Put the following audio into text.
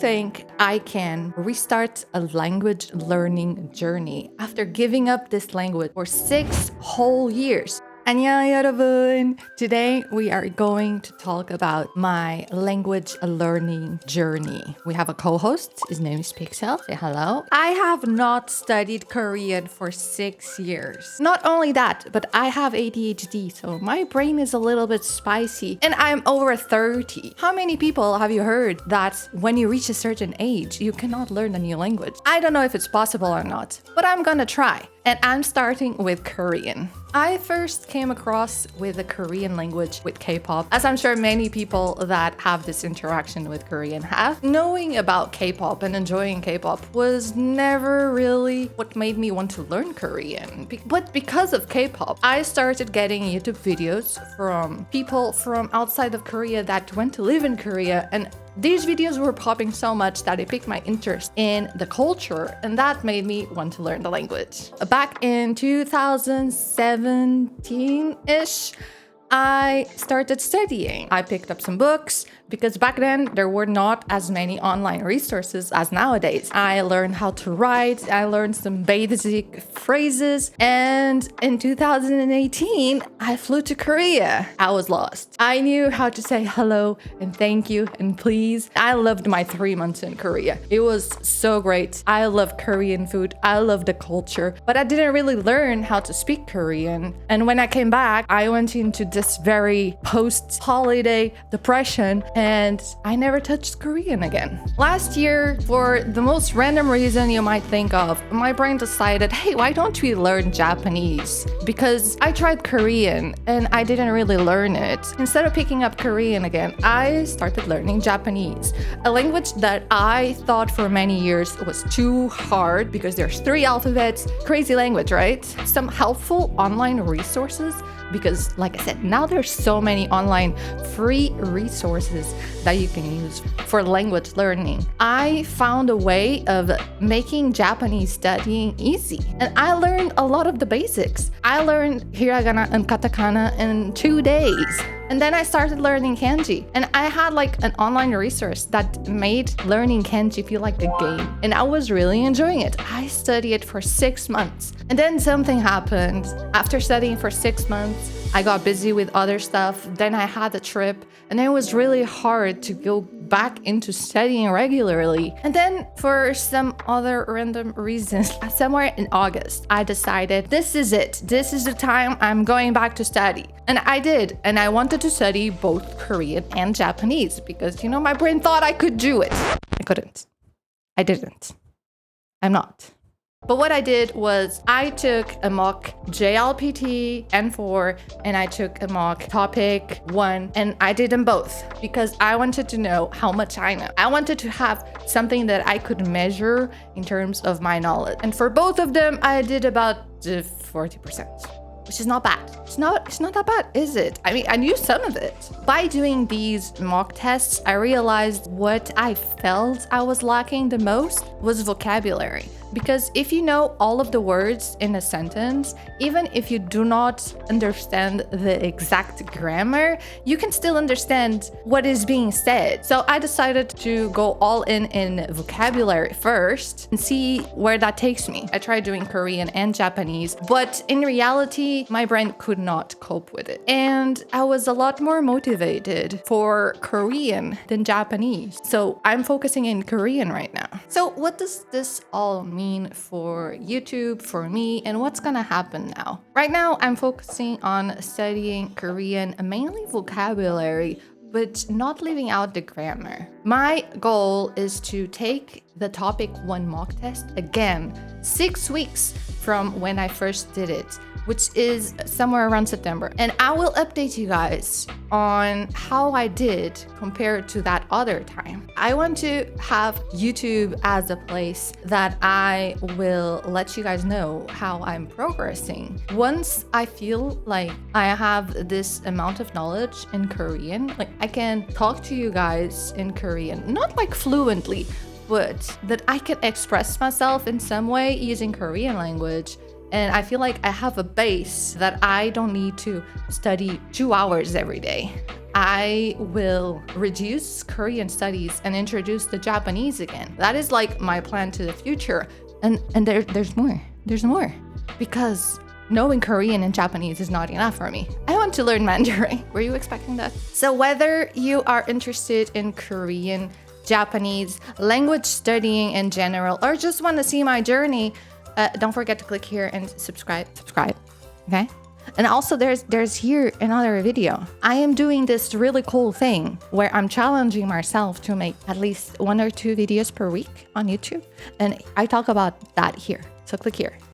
think I can restart a language learning journey after giving up this language for 6 whole years? 안녕 여러분! Today we are going to talk about my language learning journey. We have a co-host. His name is Pixel. Say hello. I have not studied Korean for 6 years. Not only that, but I have ADHD, so my brain is a little bit spicy and I'm over 30. How many people have you heard that when you reach a certain age, you cannot learn a new language? I don't know if it's possible or not, but I'm gonna try. And I'm starting with Korean. I first came across with the Korean language with K-pop, as I'm sure many people that have this interaction with Korean have. Knowing about K-pop and enjoying K-pop was never really what made me want to learn Korean. But because of K-pop, I started getting YouTube videos from people from outside of Korea that went to live in Korea, and these videos were popping so much that it piqued my interest in the culture, and that made me want to learn the language. Back in 2017-ish, I started studying. I picked up some books because back then there were not as many online resources as nowadays. I learned how to write, I learned some basic phrases, and in 2018, I flew to Korea. I was lost. I knew how to say hello and thank you and please. I loved my 3 months in Korea. It was so great. I love Korean food. I love the culture, but I didn't really learn how to speak Korean. And when I came back, I went into this very post-holiday depression and I never touched Korean again. Last year, for the most random reason you might think of, my brain decided, hey, why don't we learn Japanese? Because I tried Korean and I didn't really learn it. Instead of picking up Korean again, I started learning Japanese, a language that I thought for many years was too hard because there's 3 alphabets. Crazy language, right? Some helpful online resources because, like I said, now there's so many online free resources that you can use for language learning. I found a way of making Japanese studying easy, and I learned a lot of the basics. I learned hiragana and katakana in 2 days. And then I started learning kanji, and I had like an online resource that made learning kanji feel like a game, and I was really enjoying it. I studied it for 6 months, and then something happened. After studying for 6 months, I got busy with other stuff. Then I had a trip, and it was really hard to go back into studying regularly. And then for some other random reasons, somewhere in August, I decided this is it. This is the time I'm going back to study. And I did. And I wanted to study both Korean and Japanese because, my brain thought I could do it. I couldn't. I didn't. I'm not. But what I did was I took a mock JLPT N4 and I took a mock TOPIK I, and I did them both because I wanted to know how much I know. I wanted to have something that I could measure in terms of my knowledge. And for both of them, I did about 40%. Which is not bad. It's not that bad, is it? I mean, I knew some of it. By doing these mock tests, I realized what I felt I was lacking the most was vocabulary. Because if you know all of the words in a sentence, even if you do not understand the exact grammar, you can still understand what is being said. So I decided to go all in vocabulary first and see where that takes me. I tried doing Korean and Japanese, but in reality, my brain could not cope with it. And I was a lot more motivated for Korean than Japanese. So I'm focusing in Korean right now. So what does this all mean for YouTube, for me, and what's gonna happen now? Right now, I'm focusing on studying Korean, mainly vocabulary, but not leaving out the grammar. My goal is to take the TOPIK I mock test again 6 weeks from when I first did it, which is somewhere around September. And I will update you guys on how I did compared to that other time. I want to have YouTube as a place that I will let you guys know how I'm progressing. Once I feel like I have this amount of knowledge in Korean, like I can talk to you guys in Korean, not like fluently, but that I can express myself in some way using Korean language. And I feel like I have a base that I don't need to study 2 hours every day. I will reduce Korean studies and introduce the Japanese again. That is like my plan to the future. And there's more. There's more. Because knowing Korean and Japanese is not enough for me. I want to learn Mandarin. Were you expecting that? So whether you are interested in Korean, Japanese, language studying in general, or just want to see my journey, don't forget to click here and subscribe, okay? And also there's here another video. I am doing this really cool thing where I'm challenging myself to make at least 1 or 2 videos per week on YouTube. And I talk about that here. So click here.